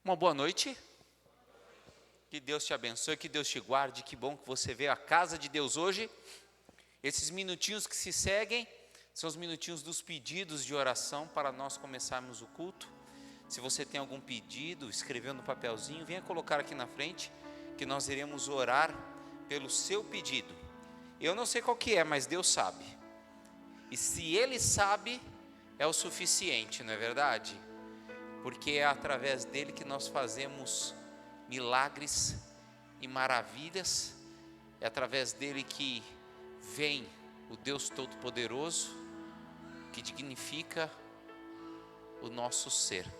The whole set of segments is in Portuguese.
Uma boa noite. Que Deus te abençoe, que Deus te guarde. Que bom que você veio à casa de Deus hoje. Esses minutinhos que se seguem são os minutinhos dos pedidos de oração para nós começarmos o culto. Se você tem algum pedido, escreveu no papelzinho, venha colocar aqui na frente, que nós iremos orar pelo seu pedido. Eu não sei qual que é, mas Deus sabe. E se Ele sabe, é o suficiente, não é verdade? Porque é através dele que nós fazemos milagres e maravilhas, é através dele que vem o Deus Todo-Poderoso, que dignifica o nosso ser.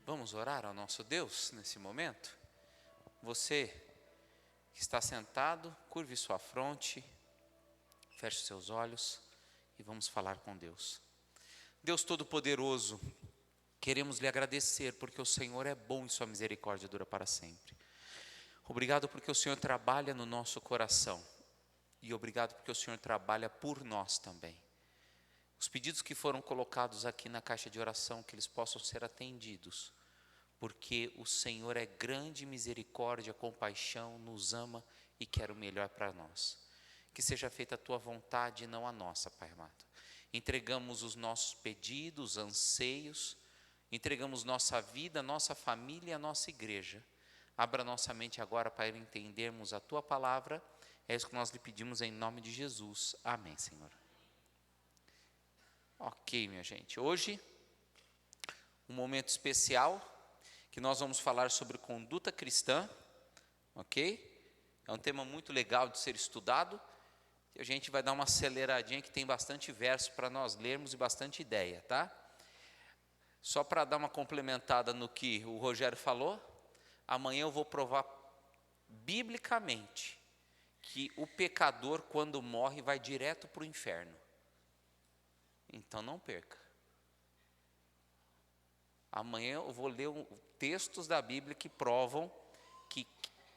Vamos orar ao nosso Deus nesse momento? Você que está sentado, curve sua fronte, feche seus olhos e vamos falar com Deus. Deus Todo-Poderoso, queremos lhe agradecer porque o Senhor é bom e sua misericórdia dura para sempre. Obrigado porque o Senhor trabalha no nosso coração e obrigado porque o Senhor trabalha por nós também. Os pedidos que foram colocados aqui na caixa de oração, que eles possam ser atendidos, porque o Senhor é grande misericórdia, compaixão, nos ama e quer o melhor para nós. Que seja feita a tua vontade e não a nossa, Pai amado. Entregamos os nossos pedidos, anseios, entregamos nossa vida, nossa família e a nossa igreja. Abra nossa mente agora para entendermos a tua palavra. É isso que nós lhe pedimos em nome de Jesus. Amém, Senhor. Ok, minha gente, hoje, um momento especial, que nós vamos falar sobre conduta cristã, ok? É um tema muito legal de ser estudado, e a gente vai dar uma aceleradinha, que tem bastante verso para nós lermos e bastante ideia, tá? Só para dar uma complementada no que o Rogério falou, amanhã eu vou provar biblicamente que o pecador, quando morre, vai direto para o inferno. Então não perca. Amanhã eu vou ler textos da Bíblia que provam que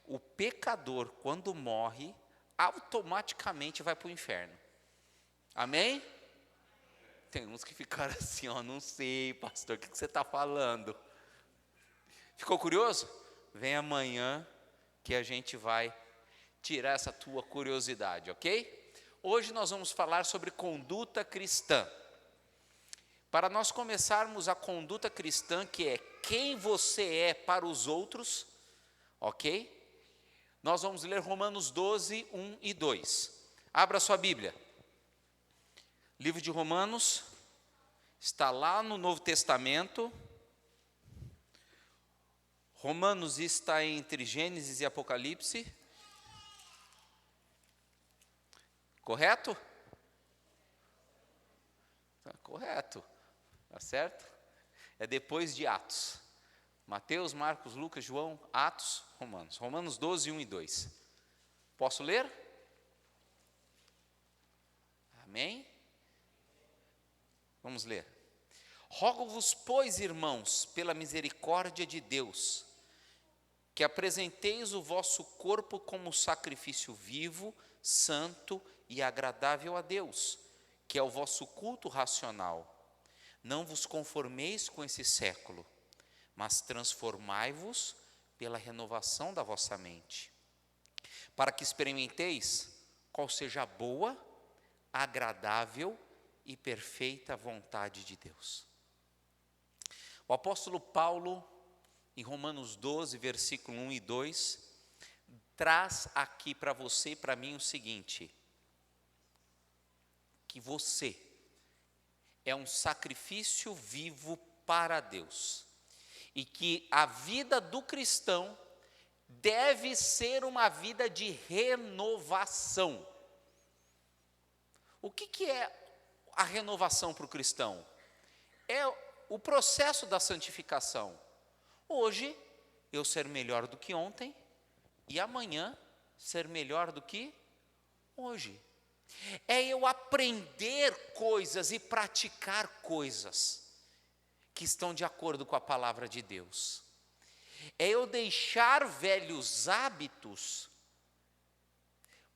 o pecador, quando morre, automaticamente vai para o inferno. Amém? Tem uns que ficaram assim, ó, não sei, pastor, o que você está falando? Ficou curioso? Vem amanhã que a gente vai tirar essa tua curiosidade, ok? Hoje nós vamos falar sobre conduta cristã. Para nós começarmos a conduta cristã, que é quem você é para os outros, ok? Nós vamos ler Romanos 12, 1 e 2. Abra sua Bíblia. Livro de Romanos, está lá no Novo Testamento. Romanos está entre Gênesis e Apocalipse. Correto? Correto. Tá certo? É depois de Atos. Mateus, Marcos, Lucas, João, Atos, Romanos. Romanos 12, 1 e 2. Posso ler? Amém? Vamos ler. Rogo-vos, pois, irmãos, pela misericórdia de Deus, que apresenteis o vosso corpo como sacrifício vivo, santo e agradável a Deus, que é o vosso culto racional. Não vos conformeis com esse século, mas transformai-vos pela renovação da vossa mente, para que experimenteis qual seja a boa, agradável e perfeita vontade de Deus. O apóstolo Paulo, em Romanos 12, versículo 1 e 2, traz aqui para você e para mim o seguinte: que você é um sacrifício vivo para Deus, e que a vida do cristão deve ser uma vida de renovação. O que é a renovação para o cristão? É o processo da santificação. Hoje, eu ser melhor do que ontem, e amanhã, ser melhor do que Hoje. É eu aprender coisas e praticar coisas que estão de acordo com a palavra de Deus. É eu deixar velhos hábitos,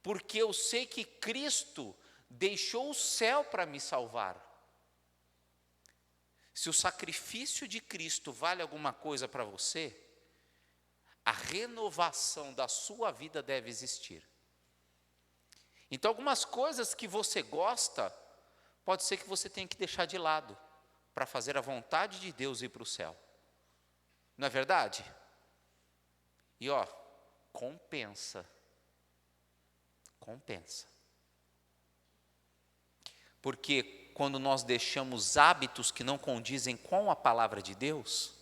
porque eu sei que Cristo deixou o céu para me salvar. Se o sacrifício de Cristo vale alguma coisa para você, a renovação da sua vida deve existir. Então, algumas coisas que você gosta, pode ser que você tenha que deixar de lado, para fazer a vontade de Deus ir para o céu. Não é verdade? E compensa. Compensa. Porque quando nós deixamos hábitos que não condizem com a palavra de Deus,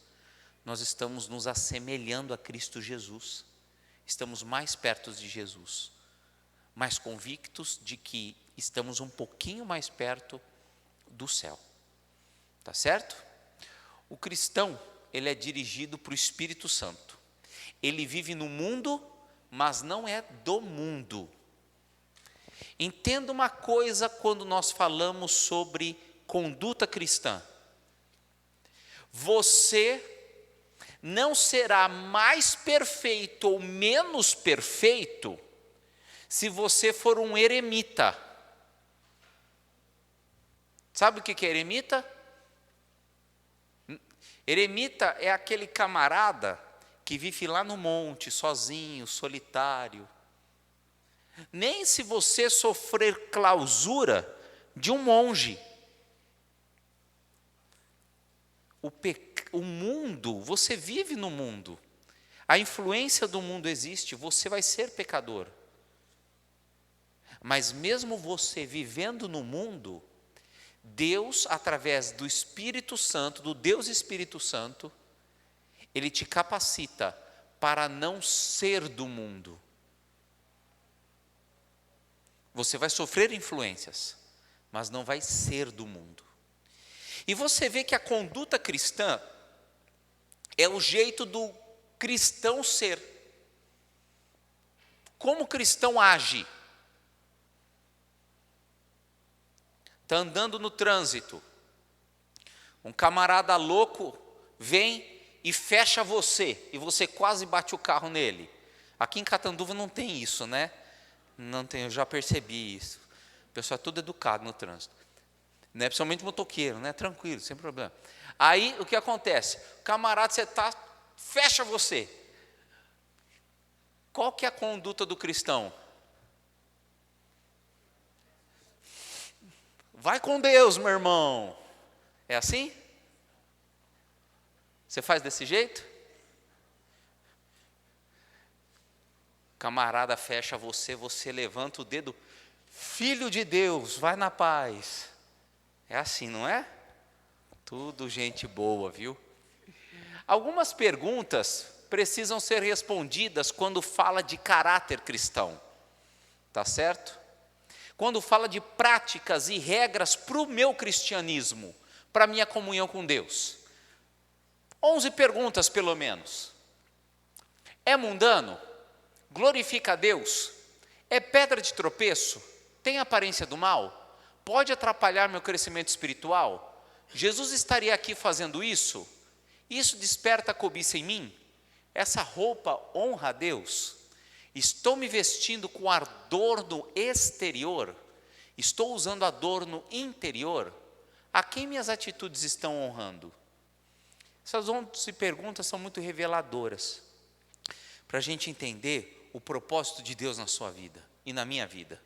nós estamos nos assemelhando a Cristo Jesus. Estamos mais perto de Jesus, mais convictos de que estamos um pouquinho mais perto do céu. Tá certo? O cristão, ele é dirigido para o Espírito Santo. Ele vive no mundo, mas não é do mundo. Entenda uma coisa quando nós falamos sobre conduta cristã. Você não será mais perfeito ou menos perfeito se você for um eremita. Sabe o que é eremita? Eremita é aquele camarada que vive lá no monte, sozinho, solitário. Nem se você sofrer clausura de um monge. O mundo, você vive no mundo. A influência do mundo existe, você vai ser pecador. Mas mesmo você vivendo no mundo, Deus, através do Espírito Santo, do Deus Espírito Santo, Ele te capacita para não ser do mundo. Você vai sofrer influências, mas não vai ser do mundo. E você vê que a conduta cristã é o jeito do cristão ser. Como o cristão age? Está andando no trânsito, um camarada louco vem e fecha você, e você quase bate o carro nele. Aqui em Catanduva não tem isso, né? Não tem, eu já percebi isso. O pessoal é tudo educado no trânsito, né? Principalmente motoqueiro, né? Tranquilo, sem problema. Aí o que acontece? O camarada, fecha você. Qual que é a conduta do cristão? Vai com Deus, meu irmão. É assim? Você faz desse jeito? Camarada fecha você, você levanta o dedo. Filho de Deus, vai na paz. É assim, não é? Tudo gente boa, viu? Algumas perguntas precisam ser respondidas quando fala de caráter cristão. Tá certo? Quando fala de práticas e regras para o meu cristianismo, para a minha comunhão com Deus. 11 perguntas, pelo menos. É mundano? Glorifica a Deus? É pedra de tropeço? Tem aparência do mal? Pode atrapalhar meu crescimento espiritual? Jesus estaria aqui fazendo isso? Isso desperta cobiça em mim? Essa roupa honra a Deus? Estou me vestindo com adorno exterior? Estou usando adorno interior? A quem minhas atitudes estão honrando? Essas 11 perguntas são muito reveladoras, para a gente entender o propósito de Deus na sua vida e na minha vida.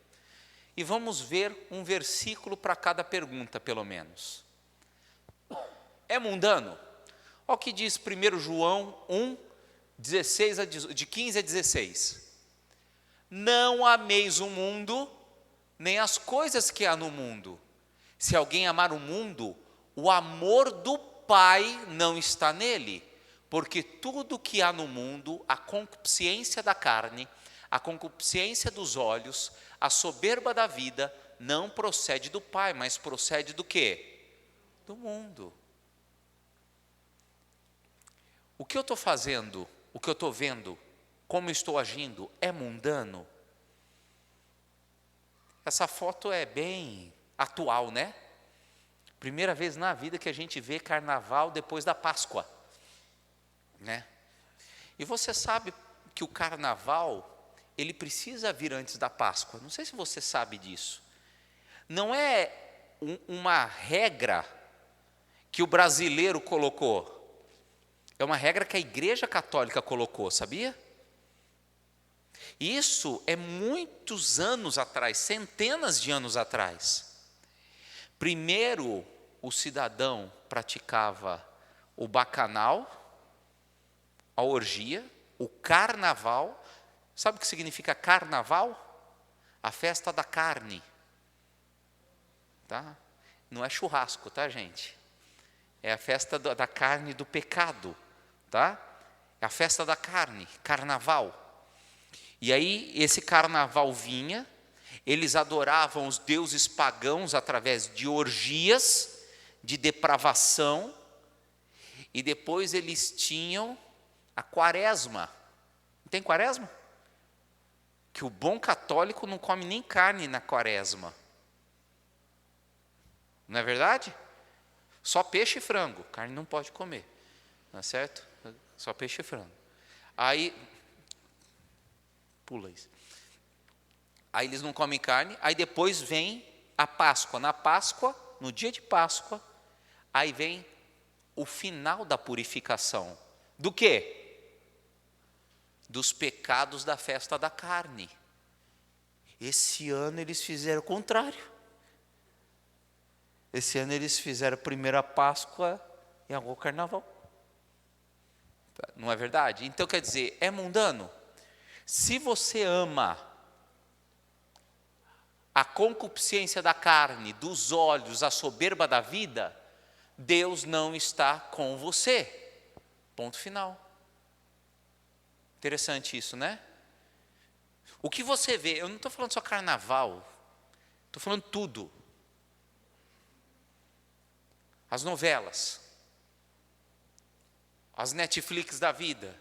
E vamos ver um versículo para cada pergunta, pelo menos. É mundano? Olha o que diz 1 João 1, de 15 a 16. Não ameis o mundo, nem as coisas que há no mundo. Se alguém amar o mundo, o amor do Pai não está nele. Porque tudo que há no mundo, a concupiscência da carne, a concupiscência dos olhos, a soberba da vida, não procede do Pai, mas procede do quê? Do mundo. O que eu estou fazendo, o que eu estou vendo, como eu estou agindo, é mundano? Essa foto é bem atual, né? Primeira vez na vida que a gente vê carnaval depois da Páscoa, né? E você sabe que o carnaval, ele precisa vir antes da Páscoa. Não sei se você sabe disso. Não é uma regra que o brasileiro colocou. É uma regra que a Igreja Católica colocou, sabia? Isso é muitos anos atrás, centenas de anos atrás. Primeiro, o cidadão praticava o bacanal, a orgia, o carnaval. Sabe o que significa carnaval? A festa da carne. Tá? Não é churrasco, tá, gente? É a festa da carne do pecado, tá? É a festa da carne, carnaval. E aí esse carnaval vinha, eles adoravam os deuses pagãos através de orgias, de depravação, e depois eles tinham a quaresma. Tem quaresma? Que o bom católico não come nem carne na quaresma. Não é verdade? Só peixe e frango, carne não pode comer, não é certo? Só peixe e frango. Aí, pula isso. Aí eles não comem carne, aí depois vem a Páscoa. Na Páscoa, no dia de Páscoa, aí vem o final da purificação. Do quê? Dos pecados da festa da carne. Esse ano eles fizeram o contrário. Esse ano eles fizeram a primeira Páscoa e agora o Carnaval. Não é verdade? Então quer dizer, é mundano? Se você ama a concupiscência da carne, dos olhos, a soberba da vida, Deus não está com você. Ponto final. Interessante isso, né? O que você vê, eu não estou falando só carnaval, estou falando tudo. As novelas, as Netflix da vida,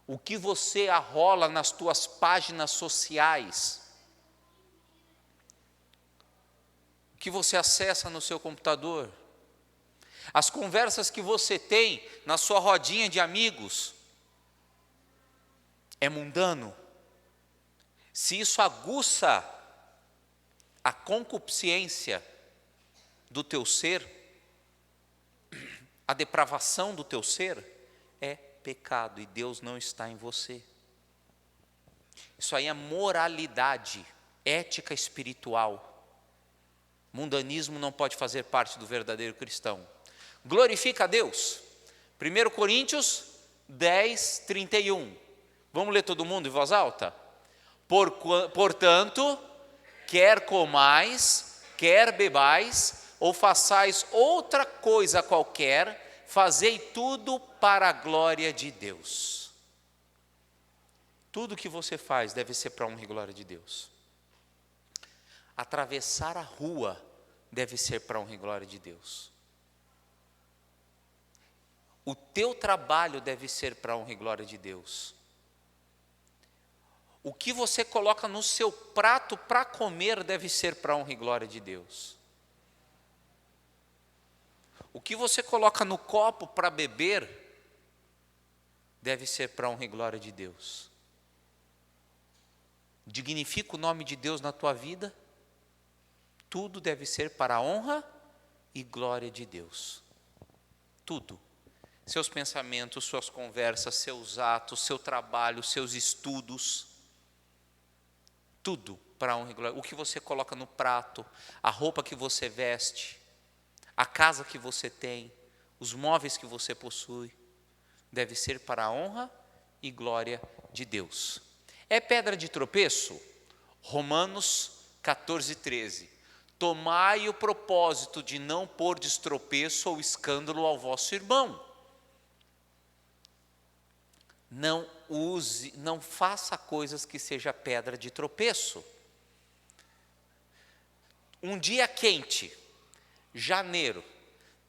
o que você arrola nas tuas páginas sociais, o que você acessa no seu computador, as conversas que você tem na sua rodinha de amigos, é mundano. Se isso aguça a concupiscência do teu ser, a depravação do teu ser, é pecado e Deus não está em você. Isso aí é moralidade, ética espiritual. Mundanismo não pode fazer parte do verdadeiro cristão. Glorifica a Deus. 1 Coríntios 10, 31. Vamos ler todo mundo em voz alta? Portanto, quer comais, quer bebais, ou façais outra coisa qualquer, fazei tudo para a glória de Deus. Tudo que você faz deve ser para a honra e glória de Deus. Atravessar a rua deve ser para a honra e glória de Deus. O teu trabalho deve ser para a honra e glória de Deus. O que você coloca no seu prato para comer deve ser para a honra e glória de Deus. O que você coloca no copo para beber deve ser para a honra e glória de Deus. Dignifica o nome de Deus na tua vida. Tudo deve ser para a honra e glória de Deus. Tudo. Seus pensamentos, suas conversas, seus atos, seu trabalho, seus estudos. Tudo para a honra e glória. O que você coloca no prato, a roupa que você veste, a casa que você tem, os móveis que você possui, deve ser para a honra e glória de Deus. É pedra de tropeço? Romanos 14, 13. Tomai o propósito de não pôr de tropeço ou escândalo ao vosso irmão. Não faça coisas que seja pedra de tropeço. Um dia quente, janeiro,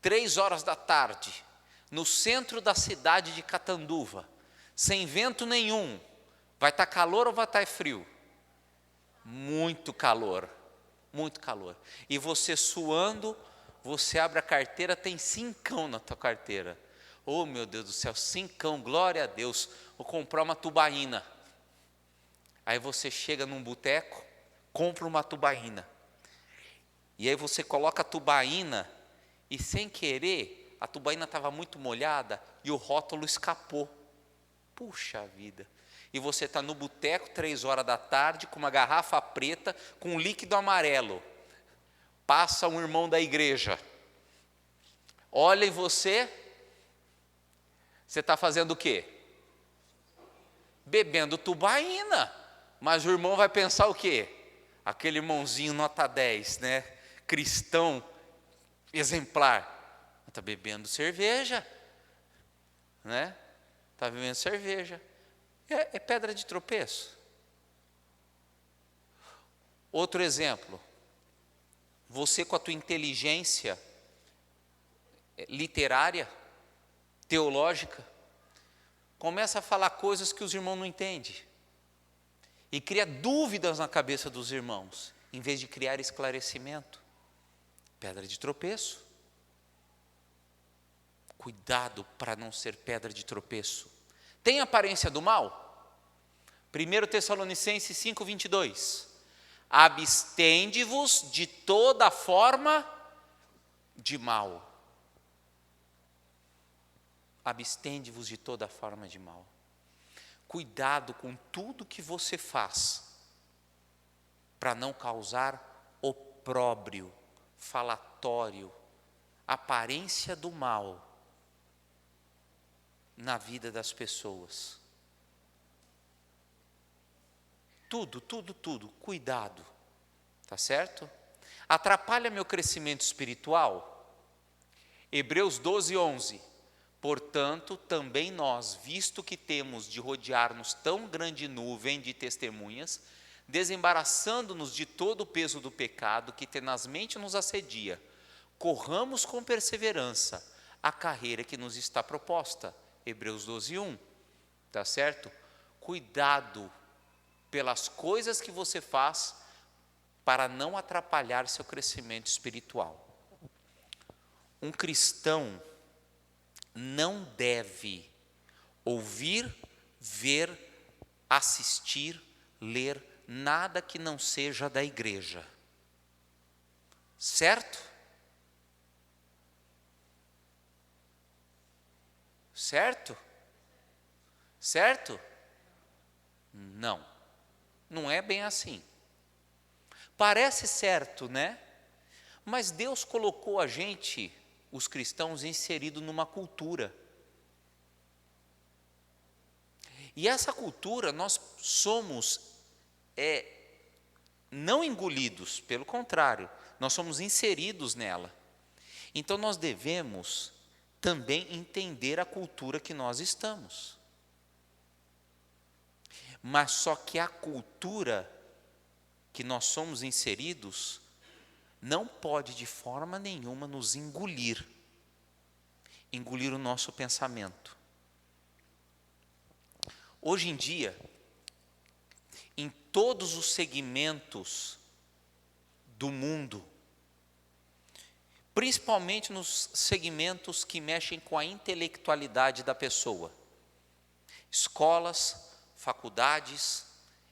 3 horas da tarde, no centro da cidade de Catanduva, sem vento nenhum, vai estar calor ou vai estar frio? Muito calor, muito calor. E você suando, você abre a carteira, tem 5 na tua carteira. Oh, meu Deus do céu, 5, glória a Deus, vou comprar uma tubaína. Aí você chega num boteco, compra uma tubaína. E aí você coloca a tubaína e sem querer, a tubaína estava muito molhada e o rótulo escapou. Puxa vida. E você está no boteco, 3 horas da tarde, com uma garrafa preta, com um líquido amarelo. Passa um irmão da igreja. Olha em você. Você está fazendo o quê? Bebendo tubaína. Mas o irmão vai pensar o quê? Aquele irmãozinho nota 10, né? Cristão, exemplar. Está bebendo cerveja. Né? Está bebendo cerveja. É pedra de tropeço. Outro exemplo. Você com a tua inteligência literária, teológica, começa a falar coisas que os irmãos não entendem. E cria dúvidas na cabeça dos irmãos, em vez de criar esclarecimento. Pedra de tropeço. Cuidado para não ser pedra de tropeço. Tem aparência do mal? 1 Tessalonicenses 5:22. Abstende-vos de toda forma de mal. Abstende-vos de toda forma de mal. Cuidado com tudo que você faz, para não causar opróbrio, falatório, aparência do mal na vida das pessoas. Tudo, cuidado, tá certo? Atrapalha meu crescimento espiritual? Hebreus 12:11. Portanto, também nós, visto que temos de rodear-nos tão grande nuvem de testemunhas, desembaraçando-nos de todo o peso do pecado que tenazmente nos assedia, corramos com perseverança a carreira que nos está proposta. Hebreus 12:1, tá certo? Cuidado pelas coisas que você faz para não atrapalhar seu crescimento espiritual. Um cristão não deve ouvir, ver, assistir, ler nada que não seja da igreja. Certo? Certo? Certo? Não. Não é bem assim. Parece certo, né? Mas Deus colocou a gente, os cristãos, inseridos numa cultura. E essa cultura nós somos não engolidos, pelo contrário, nós somos inseridos nela. Então nós devemos também entender a cultura que nós estamos. Mas só que a cultura que nós somos inseridos não pode de forma nenhuma nos engolir o nosso pensamento. Hoje em dia, em todos os segmentos do mundo, principalmente nos segmentos que mexem com a intelectualidade da pessoa, escolas, faculdades,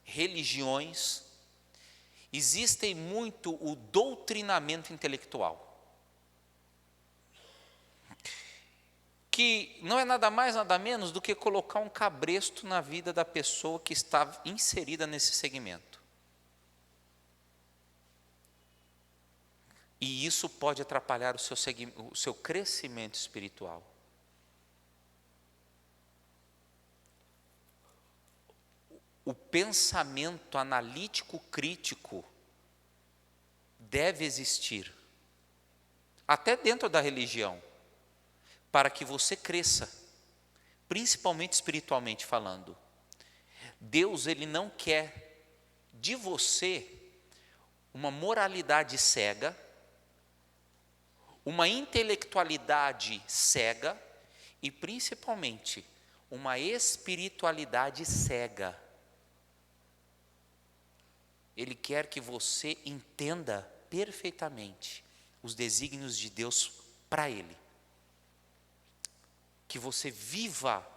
religiões, existem muito o doutrinamento intelectual, que não é nada mais, nada menos do que colocar um cabresto na vida da pessoa que está inserida nesse segmento. E isso pode atrapalhar o seu crescimento espiritual. O pensamento analítico crítico deve existir, até dentro da religião, para que você cresça, principalmente espiritualmente falando. Deus, Ele não quer de você uma moralidade cega, uma intelectualidade cega e principalmente uma espiritualidade cega. Ele quer que você entenda perfeitamente os desígnios de Deus para Ele. Que você viva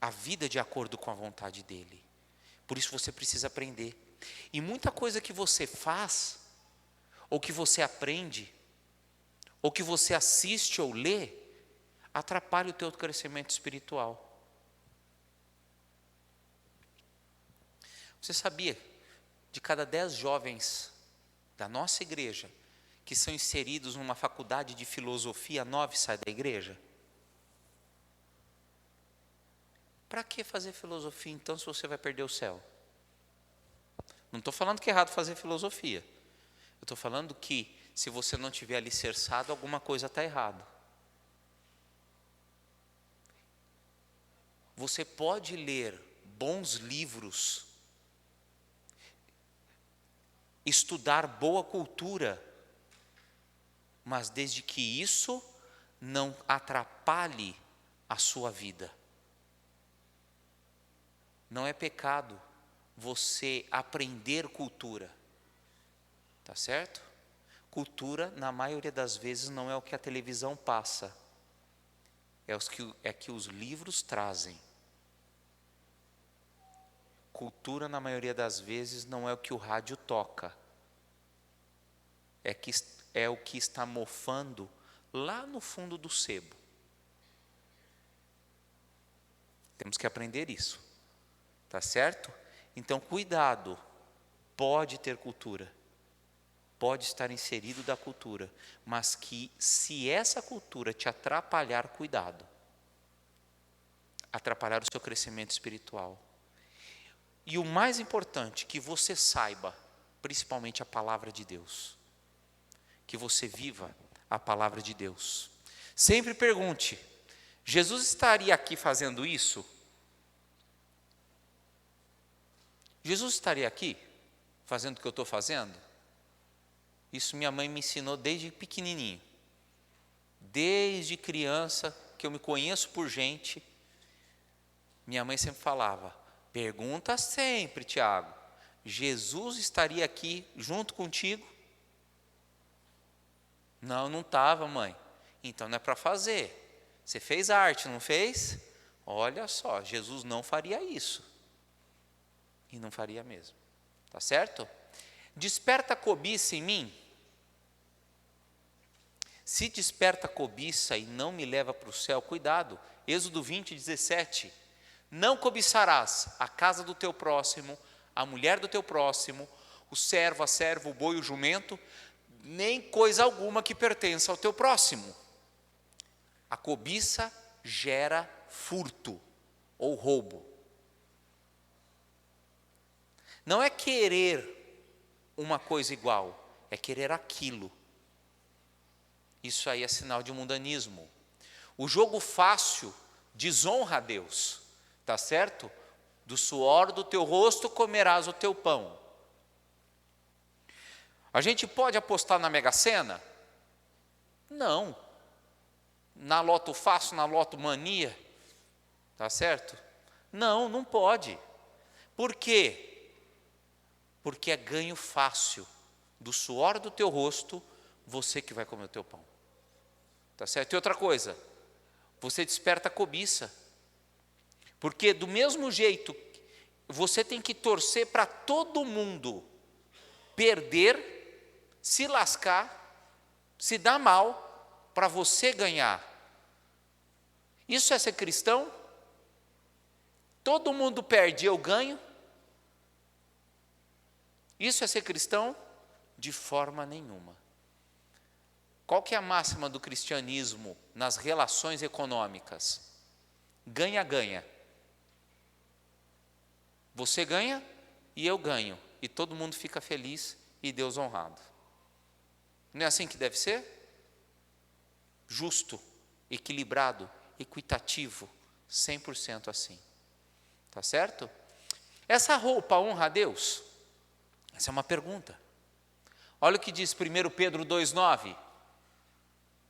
a vida de acordo com a vontade dEle. Por isso você precisa aprender. E muita coisa que você faz, ou que você aprende, ou que você assiste ou lê, atrapalha o teu crescimento espiritual. Você sabia, de cada 10 jovens da nossa igreja, que são inseridos numa faculdade de filosofia, 9 saem da igreja? Para que fazer filosofia então, se você vai perder o céu? Não estou falando que é errado fazer filosofia. Eu estou falando que, se você não tiver alicerçado, alguma coisa está errado. Você pode ler bons livros, estudar boa cultura, mas desde que isso não atrapalhe a sua vida. Não é pecado você aprender cultura, tá certo? Cultura, na maioria das vezes, não é o que a televisão passa, é que os livros trazem. Cultura, na maioria das vezes, não é o que o rádio toca, é o que está mofando lá no fundo do sebo. Temos que aprender isso, tá certo? Então, cuidado, pode ter cultura, pode estar inserido da cultura, mas que, se essa cultura te atrapalhar, cuidado, atrapalhar o seu crescimento espiritual. E o mais importante, que você saiba, principalmente a palavra de Deus, que você viva a palavra de Deus. Sempre pergunte: Jesus estaria aqui fazendo isso? Jesus estaria aqui fazendo o que eu estou fazendo? Isso minha mãe me ensinou desde pequenininho. Desde criança, que eu me conheço por gente, minha mãe sempre falava: pergunta sempre, Tiago, Jesus estaria aqui junto contigo? Não, não estava, mãe. Então não é para fazer. Você fez arte, não fez? Olha só, Jesus não faria isso. E não faria mesmo. Tá certo? Desperta cobiça em mim? Se desperta cobiça e não me leva para o céu, cuidado. Êxodo 20, 17. Não cobiçarás a casa do teu próximo, a mulher do teu próximo, o servo, a serva, o boi, o jumento, nem coisa alguma que pertença ao teu próximo. A cobiça gera furto ou roubo. Não é querer uma coisa igual, é querer aquilo. Isso aí é sinal de mundanismo. O jogo fácil desonra a Deus, tá certo? Do suor do teu rosto comerás o teu pão. A gente pode apostar na Mega Sena? Não. Na Loto Fácil, na Loto Mania, tá certo? Não, não pode. Por quê? Porque é ganho fácil. Do suor do teu rosto, você que vai comer o teu pão. Tá certo? E outra coisa, você desperta cobiça. Porque do mesmo jeito, você tem que torcer para todo mundo perder, se lascar, se dar mal, para você ganhar. Isso é ser cristão? Todo mundo perde, eu ganho? Isso é ser cristão? De forma nenhuma. Qual que é a máxima do cristianismo nas relações econômicas? Ganha-ganha. Você ganha e eu ganho. E todo mundo fica feliz e Deus honrado. Não é assim que deve ser? Justo, equilibrado, equitativo, 100% assim. Tá certo? Essa roupa honra a Deus? Essa é uma pergunta. Olha o que diz 1 Pedro 2,9.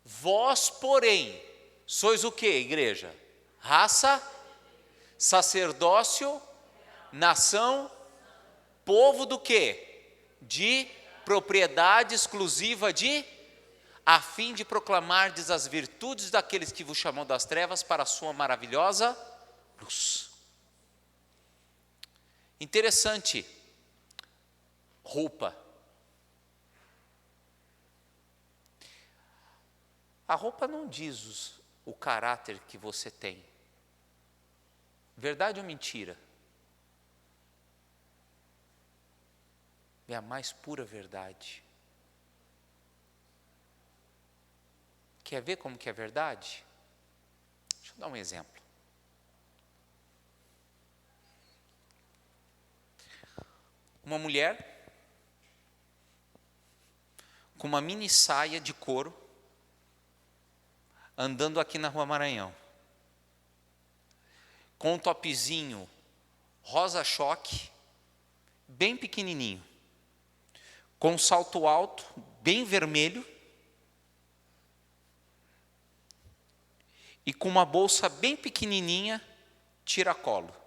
Vós, porém, sois o que, igreja? Raça, sacerdócio, nação, povo do quê? de propriedade exclusiva de, a fim de proclamardes as virtudes daqueles que vos chamou das trevas para a sua maravilhosa luz. Interessante, roupa. A roupa não diz o caráter que você tem. Verdade ou mentira? É a mais pura verdade. Quer ver como que é verdade? Deixa eu dar um exemplo. Uma mulher com uma mini saia de couro andando aqui na Rua Maranhão, com um topzinho rosa choque, bem pequenininho, com um salto alto, bem vermelho, e com uma bolsa bem pequenininha, tiracolo.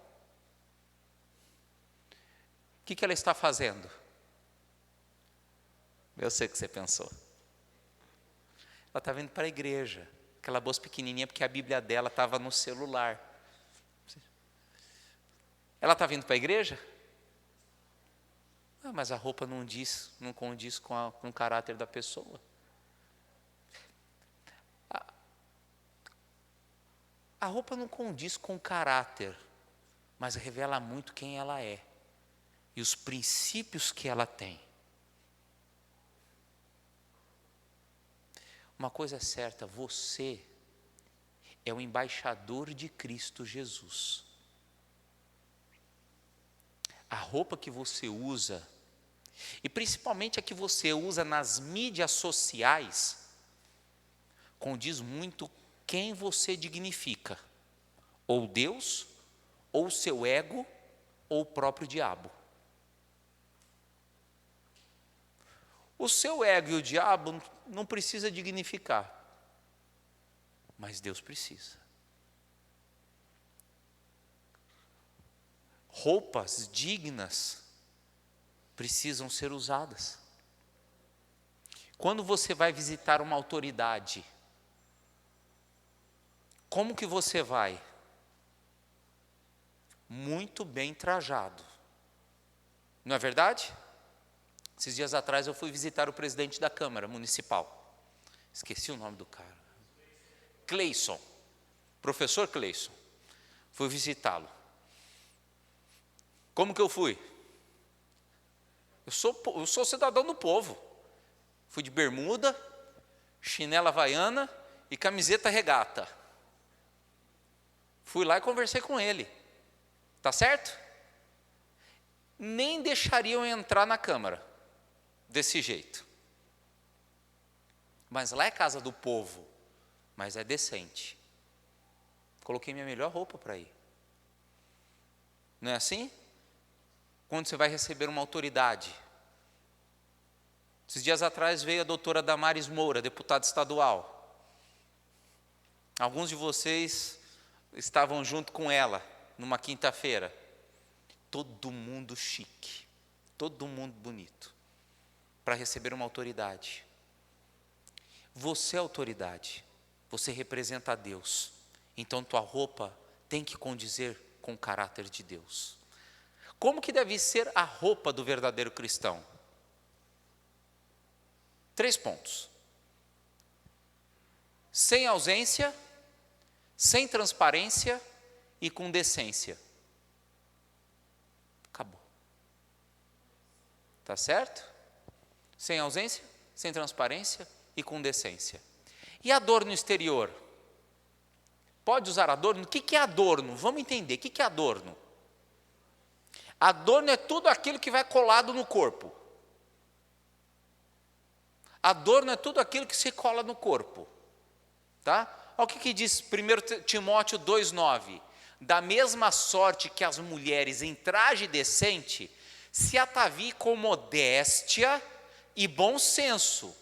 O que ela está fazendo? Eu sei o que você pensou. Ela está vindo para a igreja, aquela bolsa pequenininha, porque a Bíblia dela estava no celular. Ela está vindo para a igreja? Ah, mas a roupa não condiz com o caráter da pessoa. A roupa não condiz com o caráter, mas revela muito quem ela é e os princípios que ela tem. Uma coisa é certa, você é o embaixador de Cristo Jesus. A roupa que você usa, e principalmente a que você usa nas mídias sociais, condiz muito quem você dignifica, ou Deus, ou seu ego, ou o próprio diabo. O seu ego e o diabo não precisa dignificar, mas Deus precisa. Roupas dignas precisam ser usadas. Quando você vai visitar uma autoridade, como que você vai? Muito bem trajado. Não é verdade? Esses dias atrás eu fui visitar o presidente da Câmara Municipal. Esqueci o nome do cara. Cleison. Professor Cleison. Fui visitá-lo. Como que eu fui? Eu sou cidadão do povo. Fui de bermuda, chinela havaiana e camiseta regata. Fui lá e conversei com ele. Tá certo? Nem deixariam entrar na Câmara desse jeito. Mas lá é casa do povo, mas é decente. Coloquei minha melhor roupa para ir. Não é assim? Quando você vai receber uma autoridade. Esses dias atrás veio a doutora Damares Moura, deputada estadual. Alguns de vocês estavam junto com ela, numa quinta-feira. Todo mundo chique, todo mundo bonito, para receber uma autoridade. Você é autoridade, você representa a Deus, então tua roupa tem que condizer com o caráter de Deus. Como que deve ser a roupa do verdadeiro cristão? 3 pontos. Sem ausência, sem transparência e com decência. Acabou. Tá certo? Sem ausência, sem transparência e com decência. E adorno exterior? Pode usar adorno? O que é adorno? Vamos entender. O que é adorno? Adorno é tudo aquilo que vai colado no corpo. Adorno é tudo aquilo que se cola no corpo. Tá? Olha o que diz 1 Timóteo 2,9. Da mesma sorte que as mulheres em traje decente, se ataviem com modéstia e bom senso,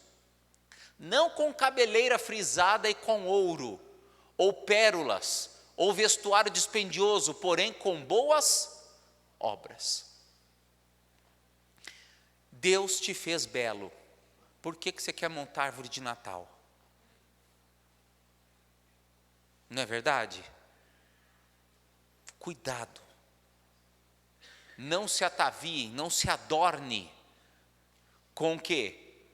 não com cabeleira frisada e com ouro, ou pérolas, ou vestuário dispendioso, porém com boas obras. Deus te fez belo. Por que você quer montar árvore de Natal? Não é verdade? Cuidado. Não se atavie, não se adorne com o quê?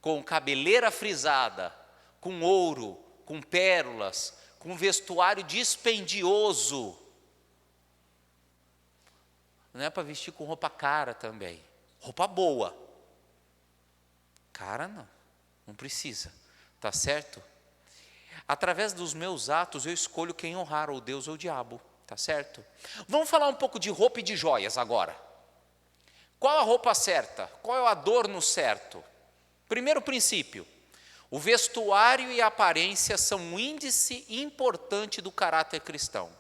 Com cabeleira frisada, com ouro, com pérolas, com vestuário dispendioso. Não é para vestir com roupa cara também. Roupa boa. Cara não precisa. Tá certo? Através dos meus atos eu escolho quem honrar, ou Deus ou o diabo. Tá certo? Vamos falar um pouco de roupa e de joias agora. Qual a roupa certa? Qual é o adorno certo? Primeiro princípio: o vestuário e a aparência são um índice importante do caráter cristão.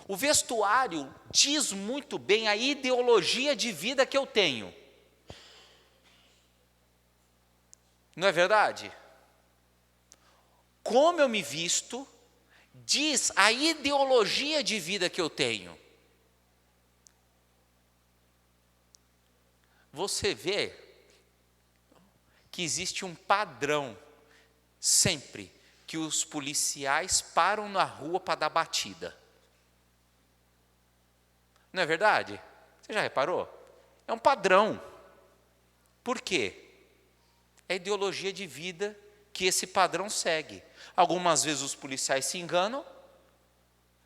O vestuário diz muito bem a ideologia de vida que eu tenho. Não é verdade? Como eu me visto diz a ideologia de vida que eu tenho. Você vê que existe um padrão sempre que os policiais param na rua para dar batida. Não é verdade? Você já reparou? É um padrão. Por quê? É a ideologia de vida que esse padrão segue. Algumas vezes os policiais se enganam,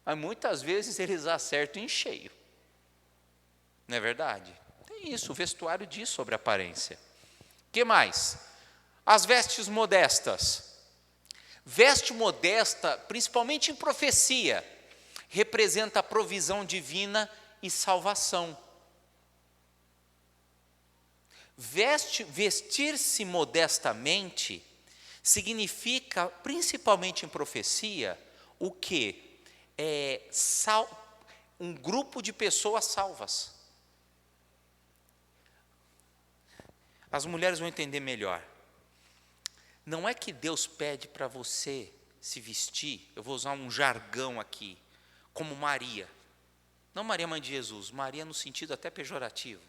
mas muitas vezes eles acertam em cheio. Não é verdade? Tem isso, o vestuário diz sobre a aparência. O que mais? As vestes modestas. Veste modesta, principalmente em profecia, representa a provisão divina e salvação. Vestir-se modestamente significa, principalmente em profecia, o quê? Um grupo de pessoas salvas. As mulheres vão entender melhor. Não é que Deus pede para você se vestir, eu vou usar um jargão aqui, como Maria. Não Maria, mãe de Jesus, Maria no sentido até pejorativo.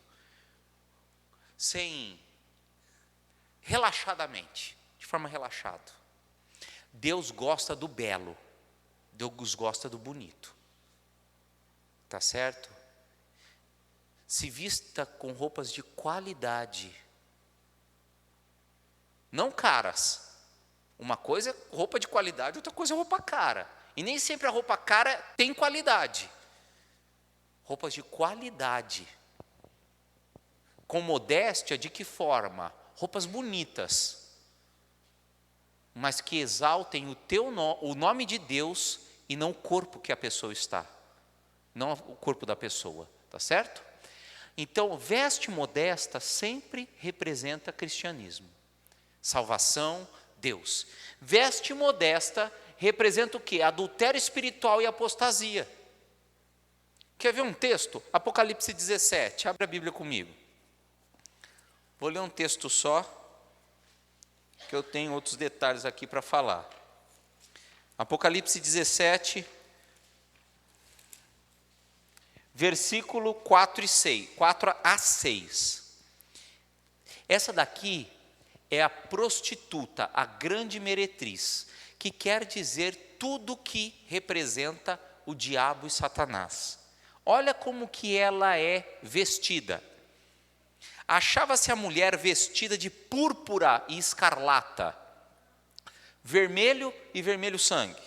Relaxadamente, de forma relaxada. Deus gosta do belo, Deus gosta do bonito. Tá certo? Se vista com roupas de qualidade. Não caras. Uma coisa é roupa de qualidade, outra coisa é roupa cara. E nem sempre a roupa cara tem qualidade. Roupas de qualidade. Com modéstia, de que forma? Roupas bonitas, mas que exaltem o nome de Deus e não o corpo que a pessoa está. Não o corpo da pessoa, tá certo? Então, veste modesta sempre representa cristianismo. Salvação, Deus. Veste modesta representa o quê? Adultério espiritual e apostasia. Quer ver um texto? Apocalipse 17, abre a Bíblia comigo. Vou ler um texto só, que eu tenho outros detalhes aqui para falar. Apocalipse 17, versículo 4 a 6. Essa daqui é a prostituta, a grande meretriz, que quer dizer tudo que representa o diabo e Satanás. Olha como que ela é vestida. Achava-se a mulher vestida de púrpura e escarlata, vermelho e vermelho sangue,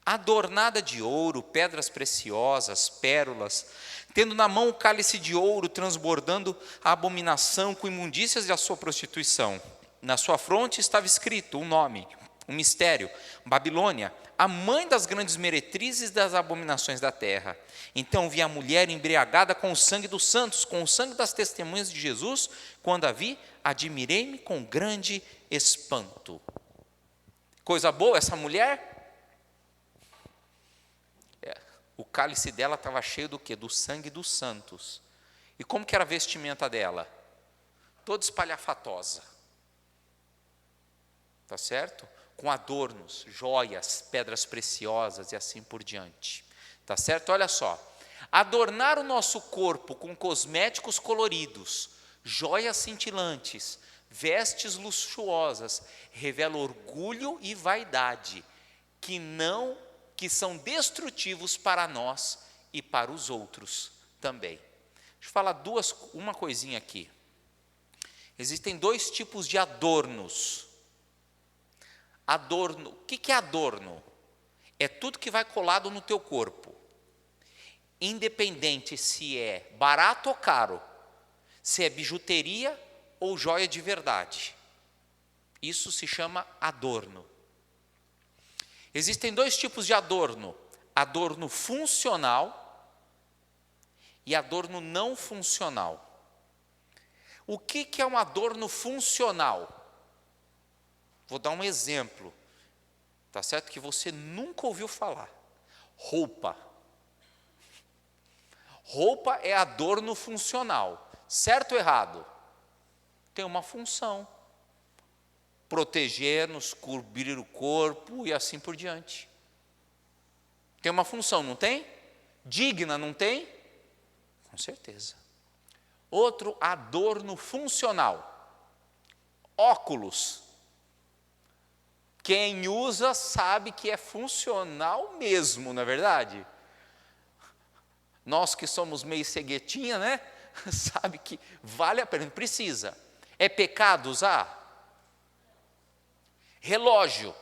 adornada de ouro, pedras preciosas, pérolas, tendo na mão o cálice de ouro, transbordando a abominação com imundícias da sua prostituição. Na sua fronte estava escrito um nome, um mistério: Babilônia, a mãe das grandes meretrizes das abominações da terra. Então vi a mulher embriagada com o sangue dos santos, com o sangue das testemunhas de Jesus. Quando a vi, admirei-me com grande espanto. Coisa boa essa mulher? O cálice dela estava cheio do quê? Do sangue dos santos. E como que era a vestimenta dela? Toda espalhafatosa. Tá certo? Com adornos, joias, pedras preciosas e assim por diante. Tá certo? Olha só. Adornar o nosso corpo com cosméticos coloridos, joias cintilantes, vestes luxuosas, revela orgulho e vaidade, que são destrutivos para nós e para os outros também. Deixa eu falar uma coisinha aqui. Existem 2 tipos de adornos. Adorno, o que é adorno? É tudo que vai colado no teu corpo. Independente se é barato ou caro, se é bijuteria ou joia de verdade. Isso se chama adorno. Existem 2 tipos de adorno: adorno funcional e adorno não funcional. O que é um adorno funcional? Vou dar um exemplo, tá certo? Que você nunca ouviu falar. Roupa. Roupa é adorno funcional, certo ou errado? Tem uma função: proteger-nos, cobrir o corpo e assim por diante. Tem uma função, não tem? Digna, não tem? Com certeza. Outro adorno funcional: óculos. Quem usa sabe que é funcional mesmo, não é verdade? Nós que somos meio ceguetinha, né? Sabe que vale a pena, precisa. É pecado usar? Relógio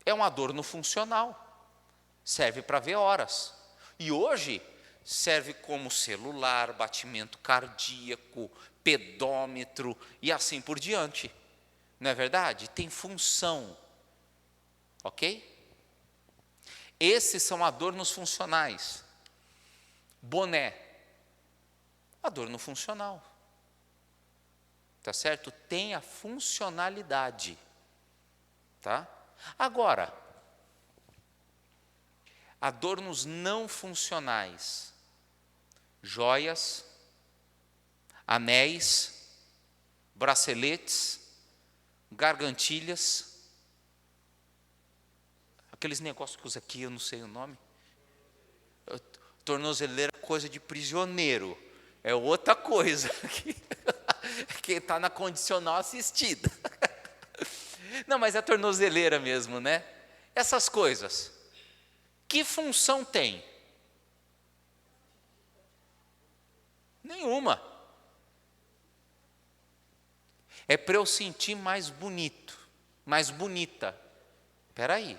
é um adorno funcional, serve para ver horas. E hoje serve como celular, batimento cardíaco, pedômetro e assim por diante. Não é verdade? Tem função, ok? Esses são adornos funcionais. Boné, adorno funcional, tá certo? Tem a funcionalidade, tá? Agora, adornos não funcionais: joias, anéis, braceletes, gargantilhas, aqueles negócios que usa aqui, eu não sei o nome. Tornozeleira, coisa de prisioneiro, é outra coisa que está na condicional assistida. Não, mas é tornozeleira mesmo, né? Essas coisas, que função tem? Nenhuma. É para eu sentir mais bonito, mais bonita. Espera aí.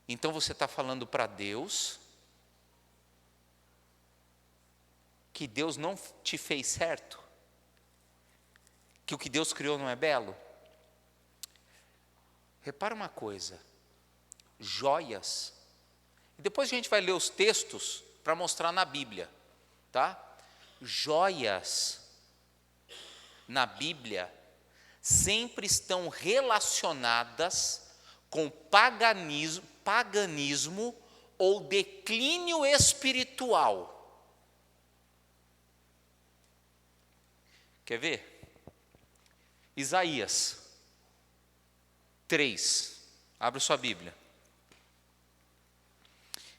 Então você está falando para Deus que Deus não te fez certo? Que o que Deus criou não é belo? Repara uma coisa: joias, e depois a gente vai ler os textos para mostrar na Bíblia, tá? Joias na Bíblia sempre estão relacionadas com paganismo ou declínio espiritual. Quer ver? Isaías 3, abre sua Bíblia.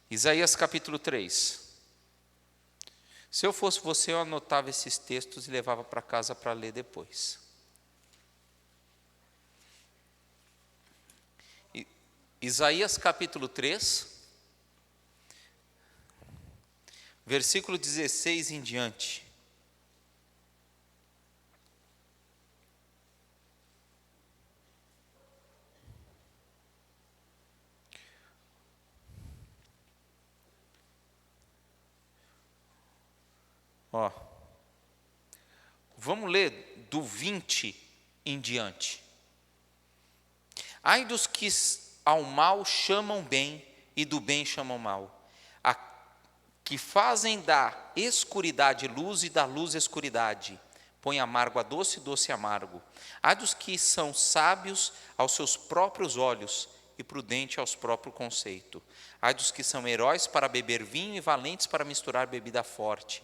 Isaías capítulo 3. Se eu fosse você, eu anotava esses textos e levava para casa para ler depois. Isaías capítulo 3, versículo 16 em diante. Ó, vamos ler do 20 em diante. Ai dos que ao mal chamam bem e do bem chamam mal, que fazem da escuridade luz e da luz escuridade, põe amargo a doce e doce a amargo. Ai dos que são sábios aos seus próprios olhos e prudentes aos próprios conceitos. Ai dos que são heróis para beber vinho e valentes para misturar bebida forte.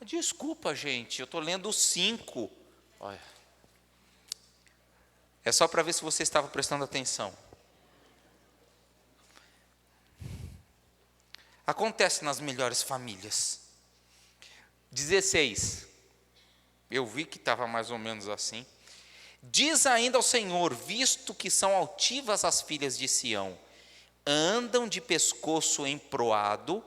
Desculpa, gente, eu estou lendo o 5. Olha. É só para ver se você estava prestando atenção. Acontece nas melhores famílias. 16. Eu vi que estava mais ou menos assim. Diz ainda ao Senhor, visto que são altivas as filhas de Sião, andam de pescoço emproado,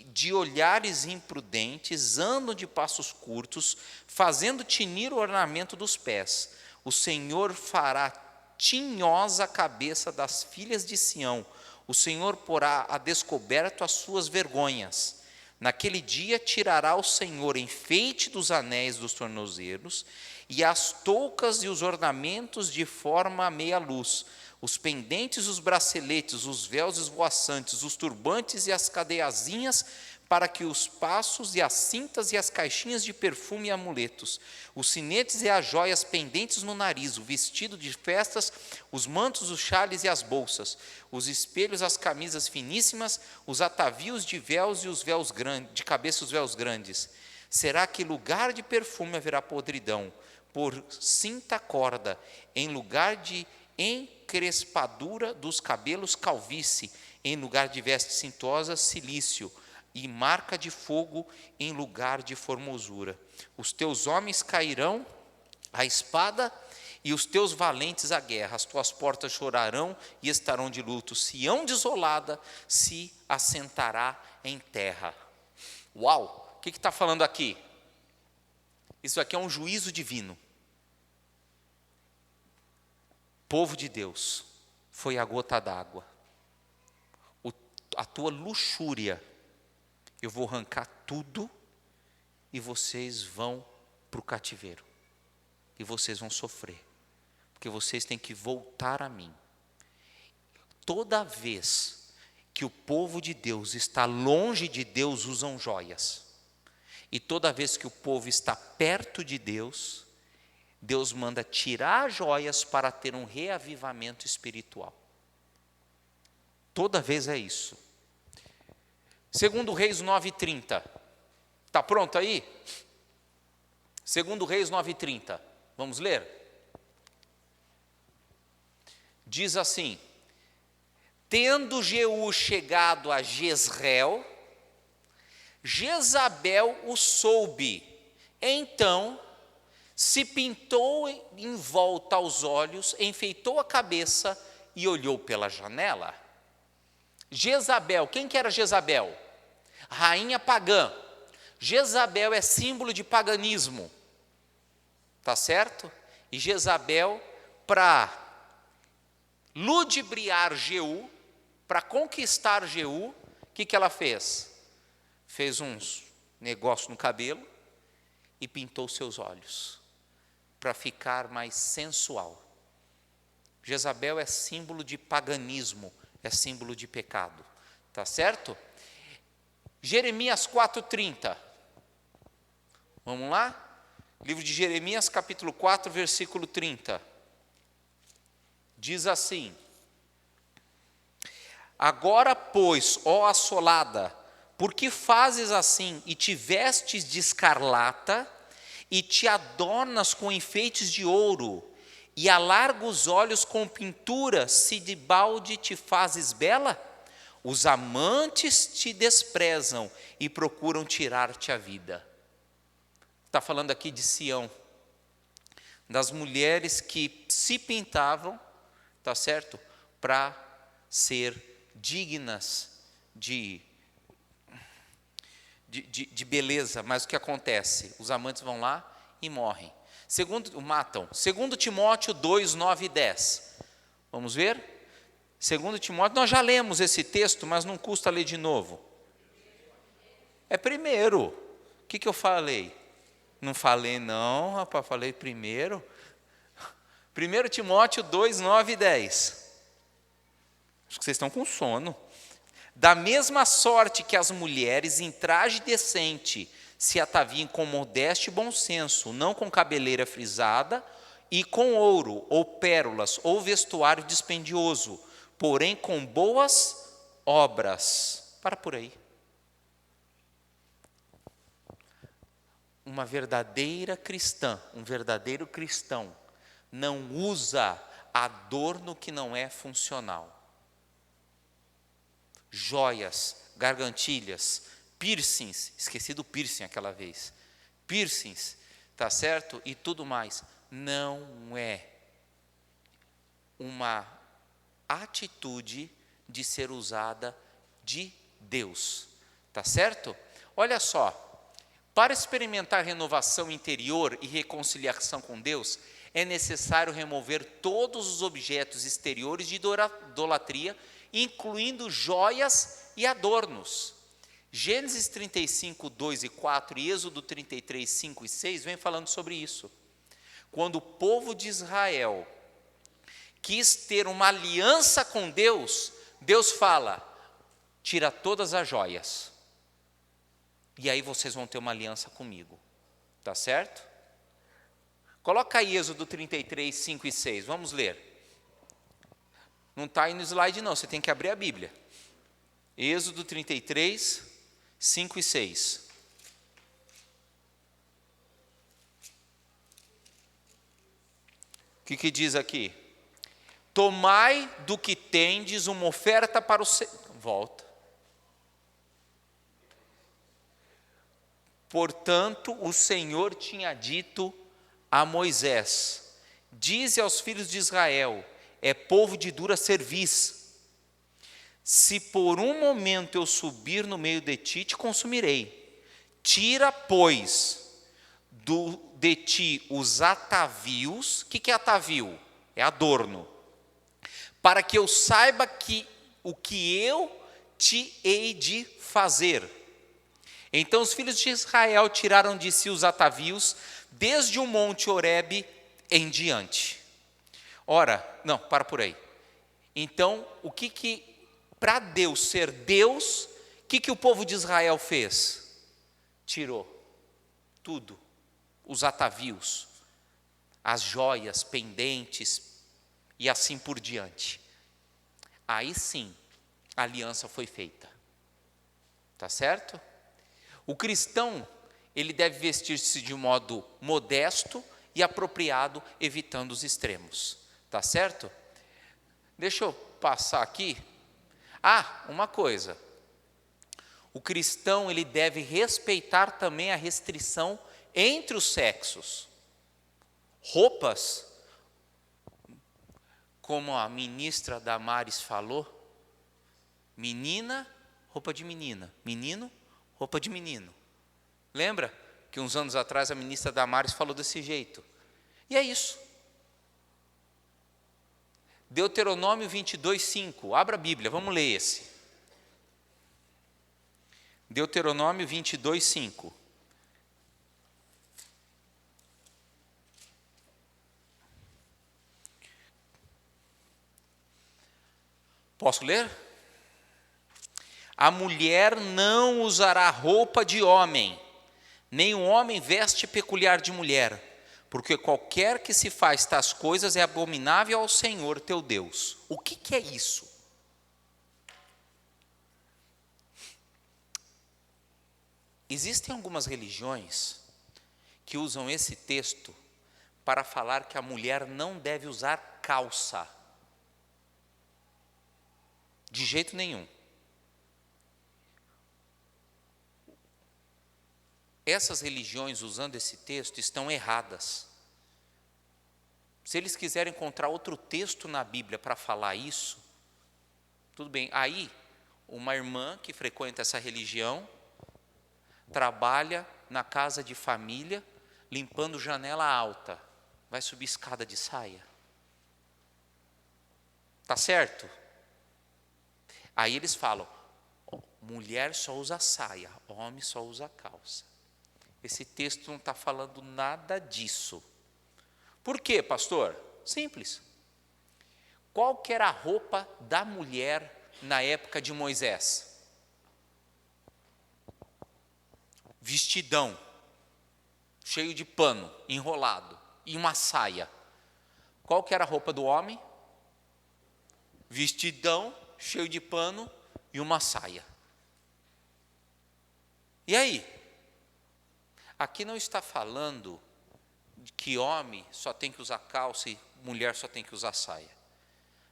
de olhares imprudentes, andam de passos curtos, fazendo tinir o ornamento dos pés. O Senhor fará tinhosa a cabeça das filhas de Sião, o Senhor porá a descoberto as suas vergonhas. Naquele dia tirará o Senhor enfeite dos anéis dos tornozelos, e as toucas e os ornamentos de forma a meia luz, os pendentes, os braceletes, os véus esvoaçantes, os turbantes e as cadeiazinhas, para que os paços e as cintas e as caixinhas de perfume e amuletos, os sinetes e as joias pendentes no nariz, o vestido de festas, os mantos, os xales e as bolsas, os espelhos, as camisas finíssimas, os atavios de véus e os véus grandes, de cabeça os véus grandes. Será que lugar de perfume haverá podridão, por cinta corda, em lugar de encrespadura dos cabelos calvície, em lugar de vestes cintuosas silício, e marca de fogo em lugar de formosura. Os teus homens cairão à espada, e os teus valentes à guerra. As tuas portas chorarão e estarão de luto. Sião desolada se assentará em terra. Uau! O que está falando aqui? Isso aqui é um juízo divino. Povo de Deus, foi a gota d'água. A tua luxúria, eu vou arrancar tudo e vocês vão para o cativeiro. E vocês vão sofrer, porque vocês têm que voltar a mim. Toda vez que o povo de Deus está longe de Deus, usam joias. E toda vez que o povo está perto de Deus, Deus manda tirar as joias para ter um reavivamento espiritual. Toda vez é isso. Segundo Reis 9:30. Está pronto aí? Segundo Reis 9:30. Vamos ler? Diz assim: tendo Jeú chegado a Jezreel, Jezabel o soube. Então se pintou em volta aos olhos, enfeitou a cabeça e olhou pela janela. Jezabel, quem que era Jezabel? Rainha pagã. Jezabel é símbolo de paganismo, tá certo? E Jezabel, para ludibriar Jeú, para conquistar Jeú, o que ela fez? Fez uns negócios no cabelo e pintou seus olhos, para ficar mais sensual. Jezabel é símbolo de paganismo, é símbolo de pecado, tá certo? Jeremias 4:30. Vamos lá? Livro de Jeremias, capítulo 4, versículo 30. Diz assim: agora, pois, ó assolada, por que fazes assim e te vestes de escarlata e te adornas com enfeites de ouro e alarga os olhos com pintura, se de balde te fazes bela? Os amantes te desprezam e procuram tirar-te a vida. Está falando aqui de Sião, das mulheres que se pintavam, tá certo? Para ser dignas de beleza, mas o que acontece? Os amantes vão lá e morrem. Matam. Segundo Timóteo 2, 9 e 10. Vamos ver? Segundo Timóteo, nós já lemos esse texto, mas não custa ler de novo. É primeiro. O que eu falei? Não falei não, rapaz, falei primeiro. 1 Timóteo 2, 9 e 10. Acho que vocês estão com sono. Da mesma sorte que as mulheres em traje decente se ataviem com modéstia e bom senso, não com cabeleira frisada e com ouro, ou pérolas, ou vestuário dispendioso, porém com boas obras. Para por aí. Uma verdadeira cristã, um verdadeiro cristão, não usa adorno que não é funcional. Joias gargantilhas, piercings, esqueci do piercing aquela vez, piercings, tá certo? E tudo mais. Não é uma atitude de ser usada de Deus, tá certo? Olha só, para experimentar renovação interior e reconciliação com Deus, é necessário remover todos os objetos exteriores de idolatria, incluindo joias e adornos. Gênesis 35, 2 e 4 e Êxodo 33, 5 e 6 vem falando sobre isso. Quando o povo de Israel quis ter uma aliança com Deus, Deus fala: tira todas as joias, e aí vocês vão ter uma aliança comigo, tá certo? Coloca aí Êxodo 33, 5 e 6, vamos ler. Não está aí no slide não, você tem que abrir a Bíblia. Êxodo 33, 5 e 6. O que diz aqui? Tomai do que tendes uma oferta para o Senhor. Volta. Portanto, o Senhor tinha dito a Moisés: dize aos filhos de Israel, é povo de dura cerviz. Se por um momento eu subir no meio de ti, te consumirei. Tira, pois, de ti os atavios. O que é atavio? É adorno. Para que eu saiba o que eu te hei de fazer. Então os filhos de Israel tiraram de si os atavios, desde o monte Horebe em diante. Ora, não, para por aí. Então, para Deus ser Deus, o que o povo de Israel fez? Tirou tudo, os atavios, as joias, pendentes e assim por diante. Aí sim, a aliança foi feita. Tá certo? O cristão, ele deve vestir-se de modo modesto e apropriado, evitando os extremos. Tá certo? Deixa eu passar aqui. Uma coisa. O cristão, ele deve respeitar também a restrição entre os sexos. Roupas, como a ministra Damares falou, menina, roupa de menina, menino, roupa de menino. Lembra que uns anos atrás a ministra Damares falou desse jeito? E é isso. Deuteronômio 22, 5. Abra a Bíblia, vamos ler esse. Deuteronômio 22, 5. Posso ler? A mulher não usará roupa de homem, nem o homem veste peculiar de mulher, porque qualquer que se faz tais coisas é abominável ao Senhor teu Deus. O que é isso? Existem algumas religiões que usam esse texto para falar que a mulher não deve usar calça. De jeito nenhum. Essas religiões, usando esse texto, estão erradas. Se eles quiserem encontrar outro texto na Bíblia para falar isso, tudo bem. Aí, uma irmã que frequenta essa religião, trabalha na casa de família, limpando janela alta, vai subir escada de saia. Tá certo? Aí eles falam, mulher só usa saia, homem só usa calça. Esse texto não está falando nada disso. Por quê, pastor? Simples. Qual que era a roupa da mulher na época de Moisés? Vestidão, cheio de pano, enrolado, e uma saia. Qual que era a roupa do homem? Vestidão, cheio de pano e uma saia. E aí? Aqui não está falando que homem só tem que usar calça e mulher só tem que usar saia.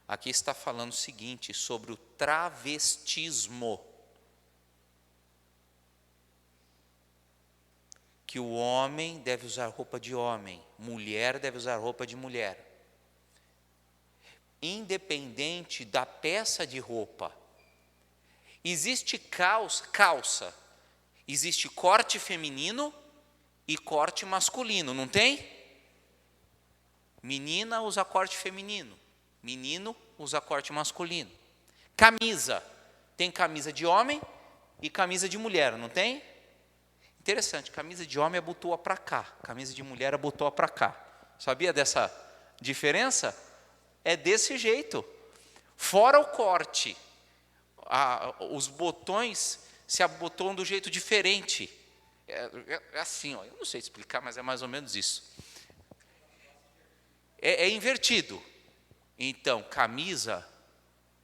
Aqui está falando o seguinte, sobre o travestismo. que o homem deve usar roupa de homem, mulher deve usar roupa de mulher. Independente da peça de roupa. Existe calça. Existe corte feminino e corte masculino, não tem? Menina usa corte feminino, menino usa corte masculino. Camisa, tem camisa de homem e camisa de mulher, não tem? Interessante, camisa de homem abotoa para cá, camisa de mulher abotoa para cá. Sabia dessa diferença? É desse jeito. Fora o corte, os botões se abotoam do jeito diferente. É assim, ó, eu não sei explicar, mas é mais ou menos isso. É invertido. Então, camisa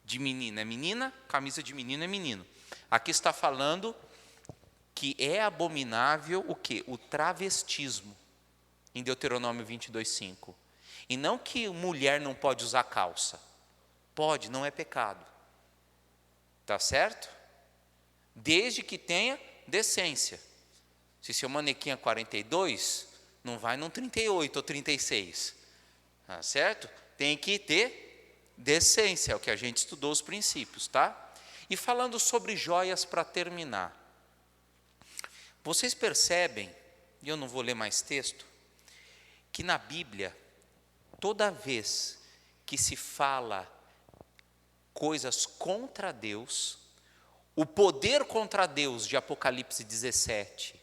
de menina é menina, camisa de menino é menino. Aqui está falando que é abominável o quê? O travestismo, em Deuteronômio 22:5. E não que mulher não pode usar calça. Pode, não é pecado. Tá certo? Desde que tenha decência. Se seu manequim é 42, não vai num 38 ou 36. Tá certo? Tem que ter decência, é o que a gente estudou os princípios, tá? E falando sobre joias para terminar. Vocês percebem, e eu não vou ler mais texto, que na Bíblia, toda vez que se fala coisas contra Deus, o poder contra Deus de Apocalipse 17,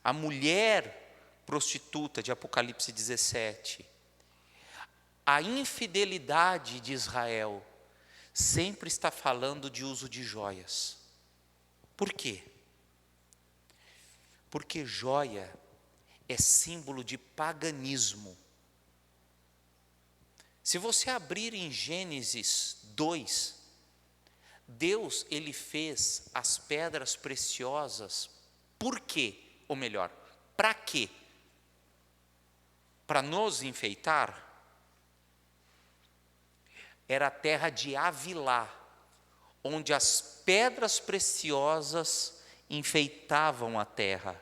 a mulher prostituta de Apocalipse 17, a infidelidade de Israel, sempre está falando de uso de joias. Por quê? Porque joia é símbolo de paganismo. Se você abrir em Gênesis 2, Deus, ele fez as pedras preciosas, por quê? Ou melhor, para quê? Para nos enfeitar? Era a terra de Havilá, onde as pedras preciosas enfeitavam a terra.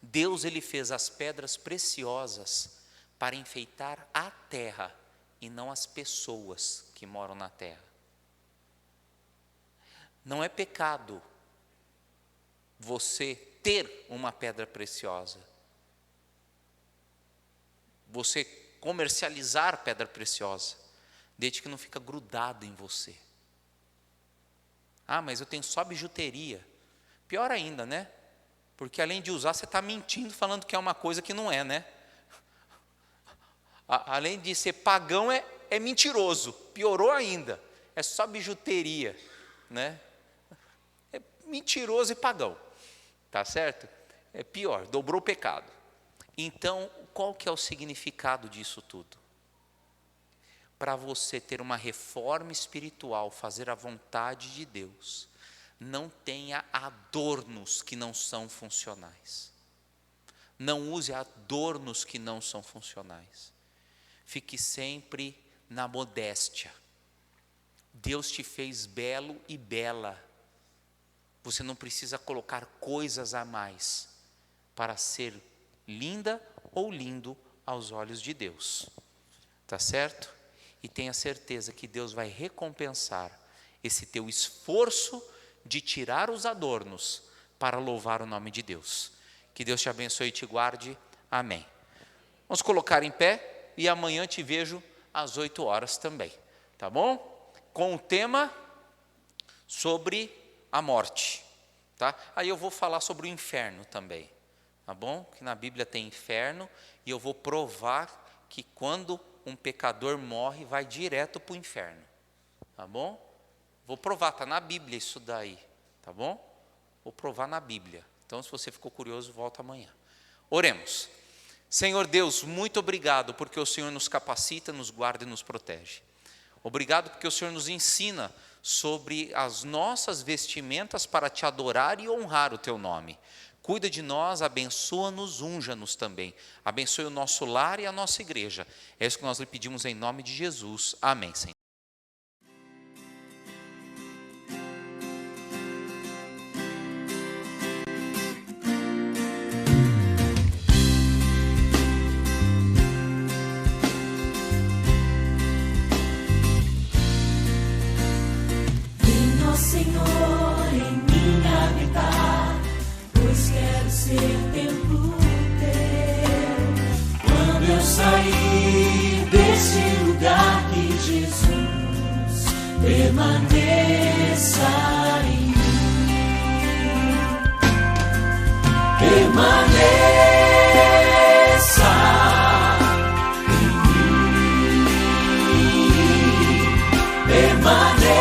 Deus, ele fez as pedras preciosas para enfeitar a terra e não as pessoas que moram na terra. Não é pecado você ter uma pedra preciosa, você comercializar pedra preciosa, desde que não fica grudado em você. Ah, mas eu tenho só bijuteria. Pior ainda, né? Porque além de usar, você está mentindo, falando que é uma coisa que não é, né? Além de ser pagão, é mentiroso. Piorou ainda. É só bijuteria, né? É mentiroso e pagão. Tá certo? É pior, dobrou o pecado. Então, qual que é o significado disso tudo? Para você ter uma reforma espiritual, fazer a vontade de Deus, não tenha adornos que não são funcionais. Não use adornos que não são funcionais. Fique sempre na modéstia. Deus te fez belo e bela. Você não precisa colocar coisas a mais para ser linda ou lindo aos olhos de Deus. Tá certo? E tenha certeza que Deus vai recompensar esse teu esforço de tirar os adornos para louvar o nome de Deus. Que Deus te abençoe e te guarde. Amém. Vamos colocar em pé e amanhã te vejo às 8 horas também. Tá bom? Com o tema sobre a morte. Tá? Aí eu vou falar sobre o inferno também. Tá bom? Que na Bíblia tem inferno e eu vou provar que quando um pecador morre, vai direto para o inferno. Tá bom? Vou provar, está na Bíblia isso daí. Tá bom? Vou provar na Bíblia. Então, se você ficou curioso, volta amanhã. Oremos. Senhor Deus, muito obrigado, porque o Senhor nos capacita, nos guarda e nos protege. Obrigado porque o Senhor nos ensina sobre as nossas vestimentas para te adorar e honrar o teu nome. Cuida de nós, abençoa-nos, unja-nos também. Abençoe o nosso lar e a nossa igreja. É isso que nós lhe pedimos em nome de Jesus. Amém, Senhor. nesse lugar que Jesus permaneça em mim. Permaneça em mim. Permaneça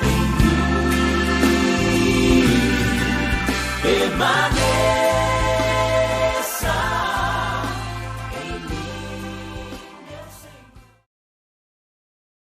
em mim. Permaneça.